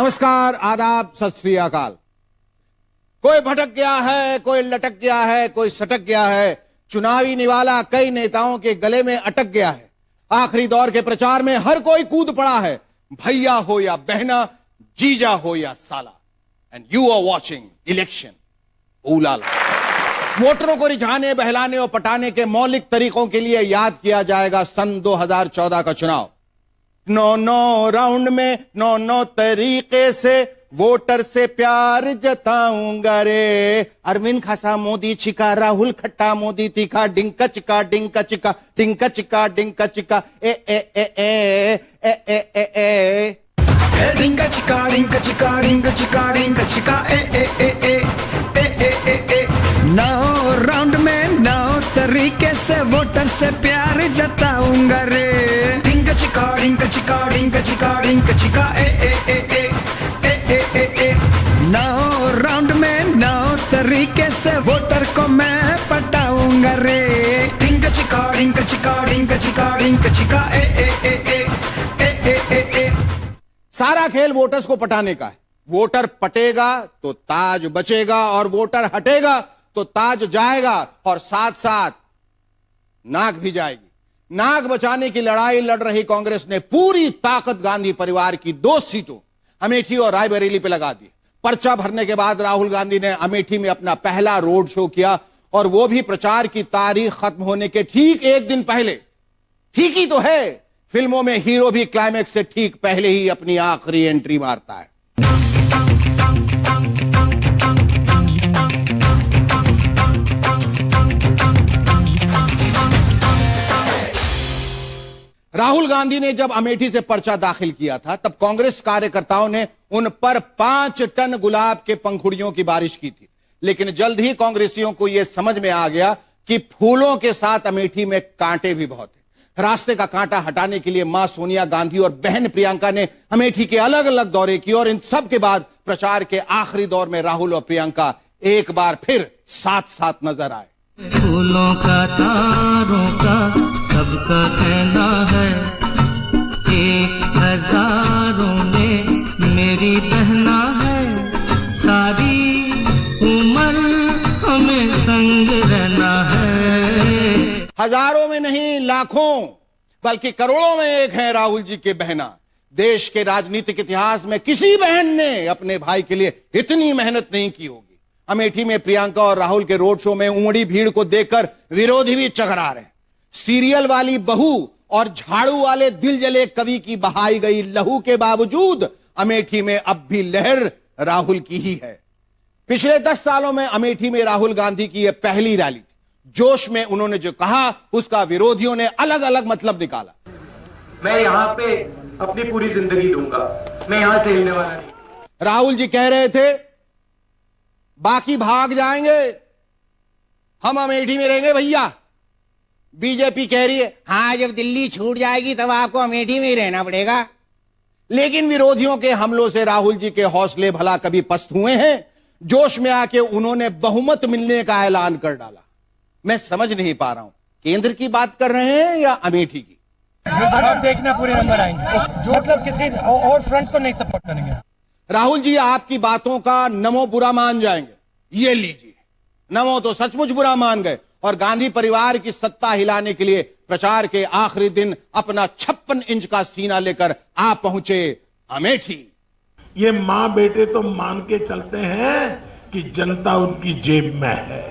नमस्कार, आदाब, सत श्री अकाल। कोई भटक गया है, कोई लटक गया है, कोई सटक गया है। चुनावी निवाला कई नेताओं के गले में अटक गया है। आखिरी दौर के प्रचार में हर कोई कूद पड़ा है, भैया हो या बहना, जीजा हो या साला। And you are watching election ऊलाला। वोटरों को रिझाने, बहलाने और पटाने के मौलिक तरीकों के लिए याद किया जाएगा सन 2014 का चुनाव। 9 राउंड में 9 तरीके से वोटर से प्यार जताऊंगा रे। अरविंद खासा मोदी छिका, राहुल खट्टा मोदी तीखा, डिंका चिका डिंका चिका, डिंका चिका डिंका चिका, ए ए ए ए ए ए ए ए, डिंका चिका डिंका चिका डिंका चिका डिंका चिका, ए ए ए ए ए ए ए ए। 9 राउंड में 9 तरीके से वोटर से प्यार जताऊंगा रे। डिंका चिका डिंका चिका डिंका चिका डिंका चिका, ए ए ए ए ए ए ए ए। 9 राउंड में 9 तरीके से वोटर को मैं पटाऊंगा रे। डिंका चिका डिंका चिका डिंका चिका डिंका चिका, ए ए ए ए ए ए ए। सारा खेल वोटर्स को पटाने का है। वोटर पटेगा तो ताज बचेगा और वोटर हटेगा तो ताज जाएगा और साथ साथ नाक भी जाएगी। नाक बचाने की लड़ाई लड़ रही कांग्रेस ने पूरी ताकत गांधी परिवार की 2 सीटों अमेठी और रायबरेली पे लगा दी। पर्चा भरने के बाद राहुल गांधी ने अमेठी में अपना पहला रोड शो किया और वो भी प्रचार की तारीख खत्म होने के ठीक 1 दिन पहले। ठीक ही तो है, फिल्मों में हीरो भी क्लाइमेक्स से ठीक पहले ही अपनी आखिरी एंट्री मारता है। राहुल गांधी ने जब अमेठी से पर्चा दाखिल किया था तब कांग्रेस कार्यकर्ताओं ने उन पर 5 टन गुलाब के पंखुड़ियों की बारिश की थी। लेकिन जल्द ही कांग्रेसियों को यह समझ में आ गया कि फूलों के साथ अमेठी में कांटे भी बहुत हैं। रास्ते का कांटा हटाने के लिए मां सोनिया गांधी और बहन प्रियंका ने अमेठी के अलग अलग दौरे किए और इन सब के बाद प्रचार के आखिरी दौर में राहुल और प्रियंका एक बार फिर साथ साथ नजर आए। फूलों का, तारों का, सबका कहना है, 1000 में मेरी बहना है, सारी उम्र हमें संग रहना है। हजारों में नहीं, लाखों बल्कि करोड़ों में एक है राहुल जी के बहना। देश के राजनीतिक इतिहास में किसी बहन ने अपने भाई के लिए इतनी मेहनत नहीं की होगी। अमेठी में प्रियंका और राहुल के रोड शो में उमड़ी भीड़ को देखकर विरोधी भी चकरा रहे। सीरियल वाली बहू और झाड़ू वाले दिल जले कवि की बहाई गई लहू के बावजूद अमेठी में अब भी लहर राहुल की ही है। पिछले 10 सालों में अमेठी में राहुल गांधी की यह पहली रैली थी। जोश में उन्होंने जो कहा उसका विरोधियों ने अलग अलग मतलब निकाला। मैं यहां पे अपनी पूरी जिंदगी दूंगा, मैं यहां से हिलने वाला नहीं। राहुल जी कह रहे थे बाकी भाग जाएंगे, हम अमेठी में रहेंगे भैया। बीजेपी कह रही है हां, जब दिल्ली छूट जाएगी तब आपको अमेठी में ही रहना पड़ेगा। लेकिन विरोधियों के हमलों से राहुल जी के हौसले भला कभी पस्त हुए हैं? जोश में आके उन्होंने बहुमत मिलने का ऐलान कर डाला। मैं समझ नहीं पा रहा हूं, केंद्र की बात कर रहे हैं या अमेठी की? आप देखना पूरे नंबर आएंगे, जो मतलब किसी और फ्रंट को नहीं सपोर्ट करेंगे। राहुल जी आपकी बातों का नमो बुरा मान जाएंगे, ये लीजिए। नमो तो सचमुच बुरा मान गए और गांधी परिवार की सत्ता हिलाने के लिए प्रचार के आखिरी दिन अपना 56 इंच का सीना लेकर आ पहुंचे अमेठी। ये माँ बेटे तो मान के चलते हैं कि जनता उनकी जेब में है।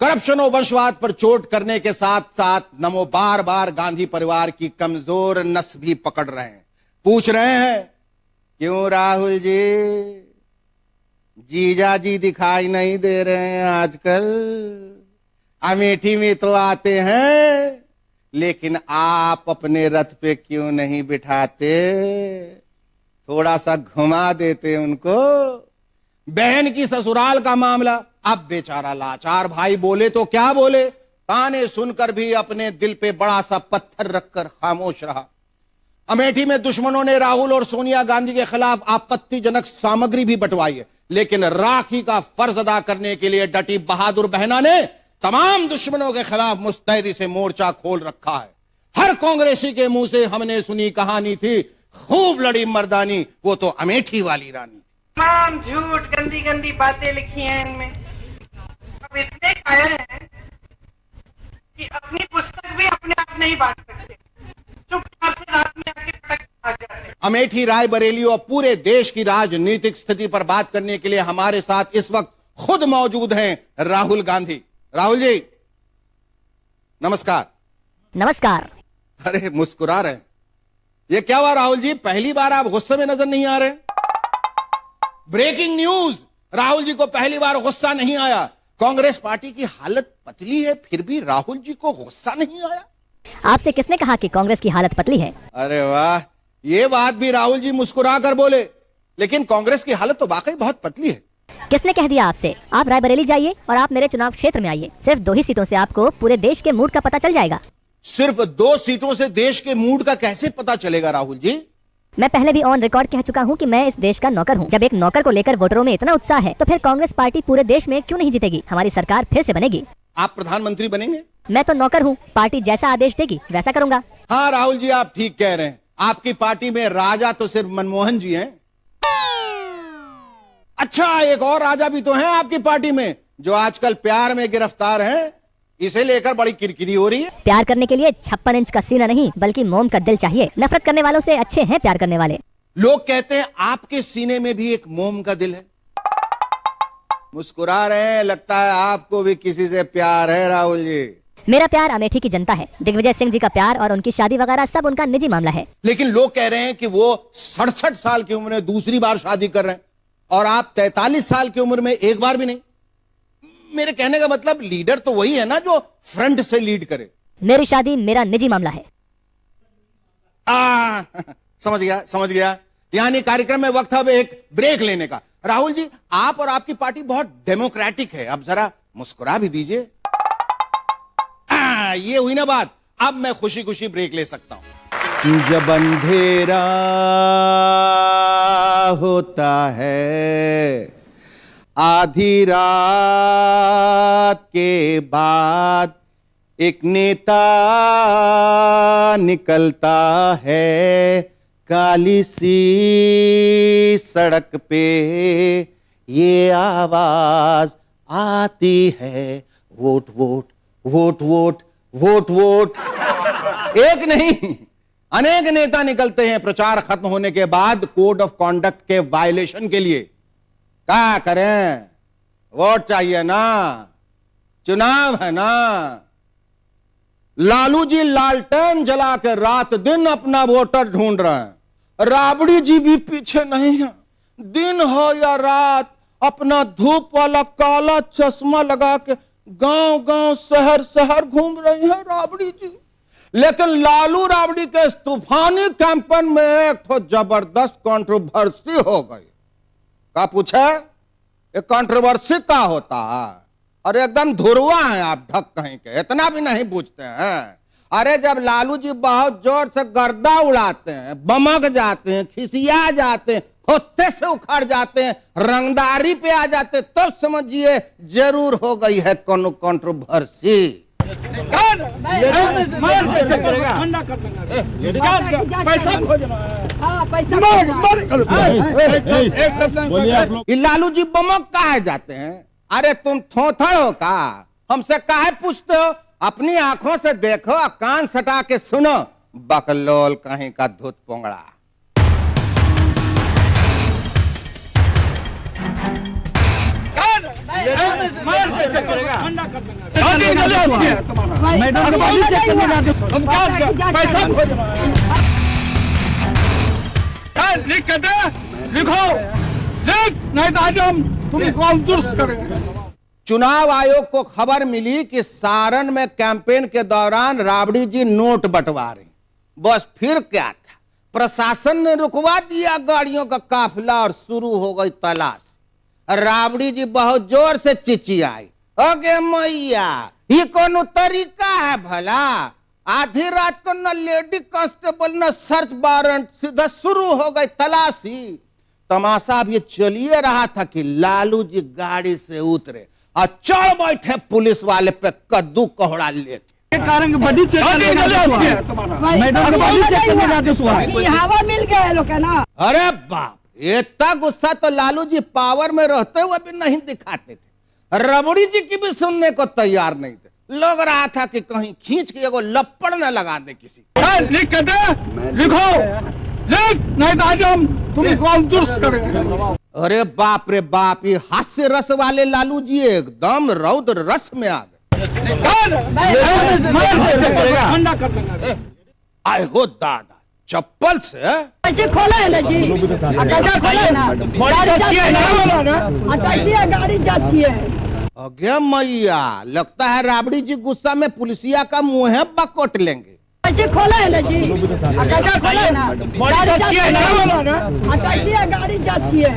करप्शन और वंशवाद पर चोट करने के साथ साथ नमो बार बार गांधी परिवार की कमजोर नस भी पकड़ रहे हैं। पूछ रहे हैं क्यों राहुल जी, जीजा जी दिखाई नहीं दे रहे हैं आजकल? अमेठी में तो आते हैं, लेकिन आप अपने रथ पे क्यों नहीं बिठाते? थोड़ा सा घुमा देते उनको। बहन की ससुराल का मामला, अब बेचारा लाचार भाई बोले तो क्या बोले, ताने सुनकर भी अपने दिल पे बड़ा सा पत्थर रखकर खामोश रहा। अमेठी में दुश्मनों ने राहुल और सोनिया गांधी के खिलाफ आपत्तिजनक सामग्री भी बंटवाई है, लेकिन राखी का फर्ज अदा करने के लिए डटी बहादुर बहना ने तमाम दुश्मनों के खिलाफ मुस्तैदी से मोर्चा खोल रखा है। हर कांग्रेसी के मुंह से हमने सुनी कहानी थी खूब लड़ी मर्दानी, वो तो अमेठी वाली रानी। तमाम झूठ गंदी गंदी बातें लिखी हैं इनमें। अब इतने कायर हैं कि अपनी पुस्तक भी अपने आप नहीं बांट सकते, चुपचाप से रात में आके पटक भाग जाते हैं। अमेठी, रायबरेली और पूरे देश की राजनीतिक स्थिति पर बात करने के लिए हमारे साथ इस वक्त खुद मौजूद हैं राहुल गांधी। राहुल जी नमस्कार। नमस्कार। अरे मुस्कुरा रहे हैं, ये क्या हुआ राहुल जी? पहली बार आप गुस्से में नजर नहीं आ रहे। ब्रेकिंग न्यूज, राहुल जी को पहली बार गुस्सा नहीं आया। कांग्रेस पार्टी की हालत पतली है, फिर भी राहुल जी को गुस्सा नहीं आया। आपसे किसने कहा कि कांग्रेस की हालत पतली है? अरे वाह, ये बात भी राहुल जी मुस्कुरा कर बोले। लेकिन कांग्रेस की हालत तो वाकई बहुत पतली है। किसने कह दिया आपसे? आप रायबरेली जाइए और आप मेरे चुनाव क्षेत्र में आइए। सिर्फ 2 ही सीटों से आपको पूरे देश के मूड का पता चल जाएगा। सिर्फ 2 सीटों से देश के मूड का कैसे पता चलेगा राहुल जी? मैं पहले भी ऑन रिकॉर्ड कह चुका हूं कि मैं इस देश का नौकर हूं। जब एक नौकर को लेकर वोटरों में इतना उत्साह है तो फिर कांग्रेस पार्टी पूरे देश में क्यों नहीं जीतेगी? हमारी सरकार फिर से बनेगी। आप प्रधानमंत्री बनेंगे? मैं तो नौकर हूं, पार्टी जैसा आदेश देगी वैसा करूंगा। हाँ राहुल जी, आप ठीक कह रहे हैं। आपकी पार्टी में राजा तो सिर्फ मनमोहन जी हैं। अच्छा, एक और राजा भी तो हैं आपकी पार्टी में, जो आजकल प्यार में गिरफ्तार हैं। इसे लेकर बड़ी किरकिरी हो रही है। प्यार करने के लिए 56 इंच का सीना नहीं बल्कि मोम का दिल चाहिए। नफरत करने वालों से अच्छे हैं प्यार करने वाले। लोग कहते हैं आपके सीने में भी एक मोम का दिल है। मुस्कुरा रहे हैं, लगता है आपको भी किसी से प्यार है राहुल जी। मेरा प्यार अमेठी की जनता है। दिग्विजय सिंह जी का प्यार और उनकी शादी वगैरह सब उनका निजी मामला है। लेकिन लोग कह रहे हैं कि वो 67 साल की उम्र में दूसरी बार शादी कर रहे हैं और आप 43 साल की उम्र में एक बार भी नहीं। मेरे कहने का मतलब, लीडर तो वही है ना जो फ्रंट से लीड करे। मेरी शादी मेरा निजी मामला है। समझ गया। यानी कार्यक्रम में वक्त अब एक ब्रेक लेने का। राहुल जी, आप और आपकी पार्टी बहुत डेमोक्रेटिक है, अब जरा मुस्कुरा भी दीजिए। ये हुई ना बात। अब मैं खुशी खुशी ब्रेक ले सकता हूं। जब अंधेरा होता है आधी रात के बाद, एक नेता निकलता है काली सी सड़क पे, ये आवाज आती है vote vote vote vote vote vote. एक नहीं, अनेक नेता निकलते हैं प्रचार खत्म होने के बाद कोड ऑफ कॉन्डक्ट के वायलेशन के लिए। क्या करें, वोट चाहिए ना, चुनाव है ना। लालू जी लालटेन जला के रात दिन अपना वोटर ढूंढ रहे हैं। राबड़ी जी भी पीछे नहीं है। दिन हो या रात अपना धूप वाला काला चश्मा लगा के गांव गांव शहर शहर घूम रही है राबड़ी जी। लेकिन लालू राबड़ी के इस तूफानी कैंपेन में एक तो जबरदस्त कंट्रोवर्सी हो गई। का पूछे, ये कंट्रोवर्सी का होता है? अरे एकदम धुरवा है आप, ढक कहीं के, इतना भी नहीं पूछते हैं। अरे जब लालू जी बहुत जोर से गर्दा उड़ाते हैं, बमक जाते हैं, खिसिया जाते हैं, होते से उखड़ जाते हैं, रंगदारी पे आ जाते, तब समझिए जरूर हो गई है कोनो कंट्रोवर्सी। लालू जी बमक काहे जाते हैं? अरे तुम थोथड़ हो का? हमसे काहे पूछते हो? अपनी आंखों से देखो, कान सटा के सुनो, बकलोल कहीं का धुत पोंगड़ा। चुनाव आयोग को खबर मिली कि सारण में कैंपेन के दौरान राबड़ी जी नोट बंटवा रही। बस फिर क्या था, प्रशासन ने रुकवा दिया गाड़ियों का काफिला और शुरू हो गई तलाश। राबड़ी जी बहुत जोर से चिचियाई, अगे मैया ये कौन तरीका है भला? आधी रात को न लेडी कांस्टेबल न सर्च वारंट, सीधा शुरू हो गई तलाशी। तमाशा अब ये चलिए रहा था कि लालू जी गाड़ी से उतरे और चढ़ बैठे पुलिस वाले पे कद्दू कोहड़ा लेके। कारण बड़ी चेक हवा मिल गया है लोग का ना। अरे बाप, इतना गुस्सा तो लालू जी पावर में रहते हुए भी नहीं दिखाते थे, रबड़ी जी की भी सुनने को तैयार नहीं थे। लग रहा था कि कहीं खींच के एगो लपड़ न लगा दे किसी। लिख के दे, लिखो, लिख, नहीं तो आज हम तुमको दुरुस्त करेंगे। अरे बाप रे बाप, ये हास्य रस वाले लालू जी एकदम रौद्र रस में आ गए। आए हो दादा, चप्पल से कैसे खोला है ना जी, कैसे खोला है ना, गाड़ी जात की है। अगे मैया, लगता है राबड़ी जी गुस्सा में पुलिसिया का मुंह बकोट लेंगे। कैसे खोला है ना जी, कैसे खोला है ना, गाड़ी जात की है।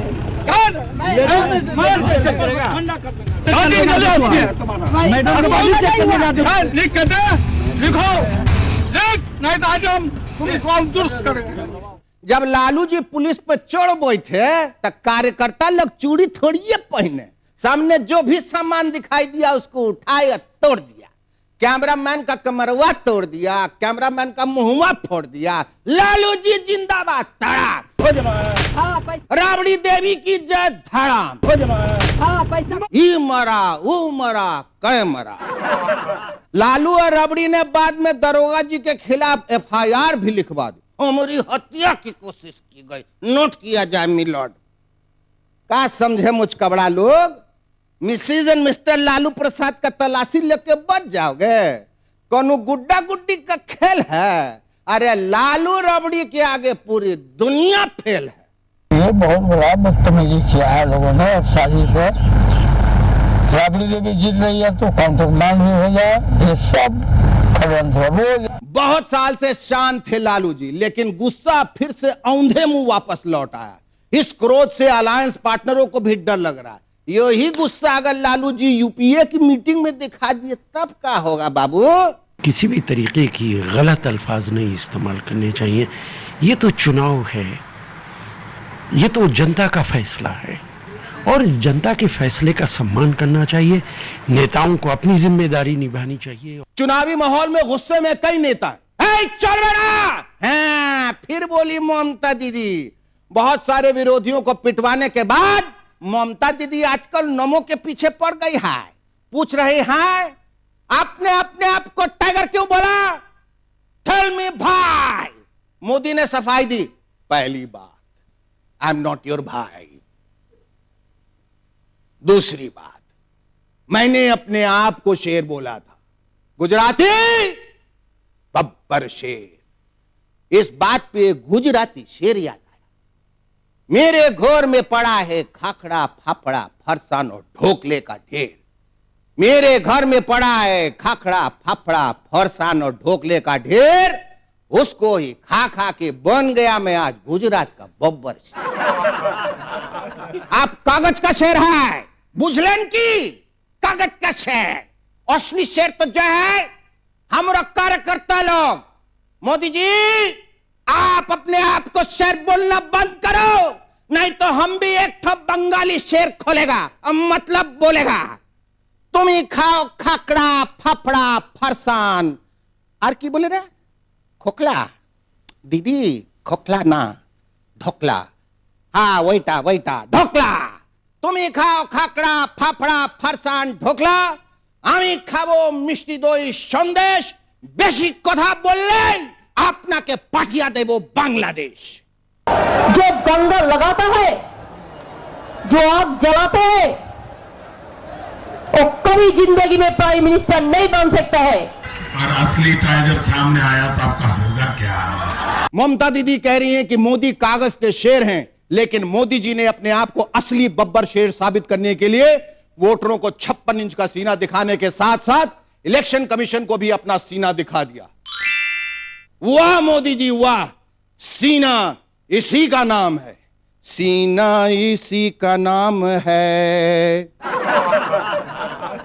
लिख के दे, लिखो, लिख, नहीं तो आज हम तुमको दुरुस्त करेंगे। जब लालू जी पुलिस पे चढ़ बैठे तो कार्यकर्ता लोग चूड़ी थोड़ी पहने, सामने जो भी सामान दिखाई दिया उसको उठाया तोड़ दिया। कैमरामैन का कमरवा तोड़ दिया, कैमरामैन का मुंहवा फोड़ दिया। लालू जी जिंदाबाद, तड़ाक। राबड़ी देवी की जय, धड़ाम। ई मरा, वो मरा, कै मरा। लालू और रबड़ी ने बाद में दरोगा जी के खिलाफ FIR भी लिखवा दी। हमारी हत्या की कोशिश की गई, नोट किया जाए मिलॉर्ड। क्या समझे मुझ कबड़ा लोग, Mrs and mister Lalu Prasad का तलाशी लेके बच जाओगे? कोनो गुड्डा गुड्डी का खेल है? अरे लालू रबड़ी के आगे पूरी दुनिया फेल है। ये बहुत बड़ा बदतमीजी किया है लोगों ने, और साजिश है। राबड़ी देवी जीत रही है तो काउंटरमांड भी हो जाए, ये सब षड्यंत्र। बहुत साल से शांत थे लालू जी, लेकिन गुस्सा फिर से औंधे मुंह वापस लौट आया। इस क्रोध से अलायंस पार्टनरों को भी डर लग रहा है। यही गुस्सा अगर लालू जी यूपीए की मीटिंग में दिखा दिए तब क्या होगा बाबू? किसी भी तरीके की गलत अल्फाज नहीं इस्तेमाल करने चाहिए। ये तो चुनाव है, ये तो जनता का फैसला है, और इस जनता के फैसले का सम्मान करना चाहिए। नेताओं को अपनी जिम्मेदारी निभानी चाहिए। चुनावी माहौल में गुस्से में कई नेता चल बेटा, फिर बोली ममता दीदी। बहुत सारे विरोधियों को पिटवाने के बाद ममता दीदी आजकल नमो के पीछे पड़ गई है। पूछ रही है, आपने अपने आप को टाइगर क्यों बोला? टेल मी भाई। मोदी ने सफाई दी, पहली बात, आई एम नॉट योर भाई। दूसरी बात, मैंने अपने आप को शेर बोला था, गुजराती बब्बर शेर। इस बात पे गुजराती शेर याद आया। मेरे घोर में पड़ा है खाखड़ा फाफड़ा फरसान और ढोकले का ढेर। मेरे घर में पड़ा है खाखड़ा फाफड़ा फरसान और ढोकले का ढेर। उसको ही खा खा के बन गया मैं आज गुजरात का बब्बर शेर। आप कागज का शेर है, बुझलन की कागज का शेर। असली शेर तो जो है हमारा कार्यकर्ता लोग। मोदी जी, आप अपने आप को शेर बोलना बंद करो, नहीं तो हम भी एक ठो बंगाली शेर खोलेगा, मतलब बोलेगा। तुम ही खाओ खाकड़ा फाफड़ा फरसान। और की बोले रे? खोखला दीदी, खोखला ना ढोकला। हाँ वैटा वैटा ढोकला। तुम ही खाओ खाकड़ा फाफड़ा फरसान ढोकला, আমি খাবো মিষ্টি দই সন্দেশ। বেশি কথা বললে আপনাকে পাঠিয়ে দেব বাংলাদেশ। जो दंगा लगाता है, जो आग जलाते हैं, वो कभी जिंदगी में प्राइम मिनिस्टर नहीं बन सकता है। और असली टाइगर सामने आया तो आपका होगा क्या? ममता दीदी कह रही हैं कि मोदी कागज के शेर हैं, लेकिन मोदी जी ने अपने आप को असली बब्बर शेर साबित करने के लिए वोटरों को 56 इंच का सीना दिखाने के साथ साथ इलेक्शन कमीशन को भी अपना सीना दिखा दिया। वाह मोदी जी वाह, सीना इसी का नाम है, सीना इसी का नाम है।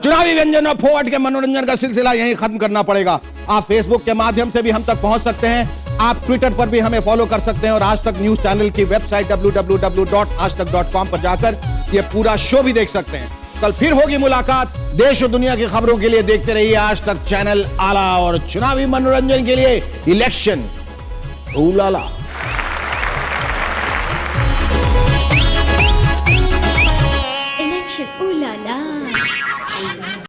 चुनावी व्यंजन और फोर्ट के मनोरंजन का सिलसिला यहीं खत्म करना पड़ेगा। आप फेसबुक के माध्यम से भी हम तक पहुंच सकते हैं, आप ट्विटर पर भी हमें फॉलो कर सकते हैं, और आज तक न्यूज चैनल की वेबसाइट www.aajtak.com पर जाकर यह पूरा शो भी देख सकते हैं। कल फिर होगी मुलाकात। देश और दुनिया की खबरों के लिए देखते रहिए आज तक चैनल आला, और चुनावी मनोरंजन के लिए इलेक्शन उलाला। इलेक्शन उलाला।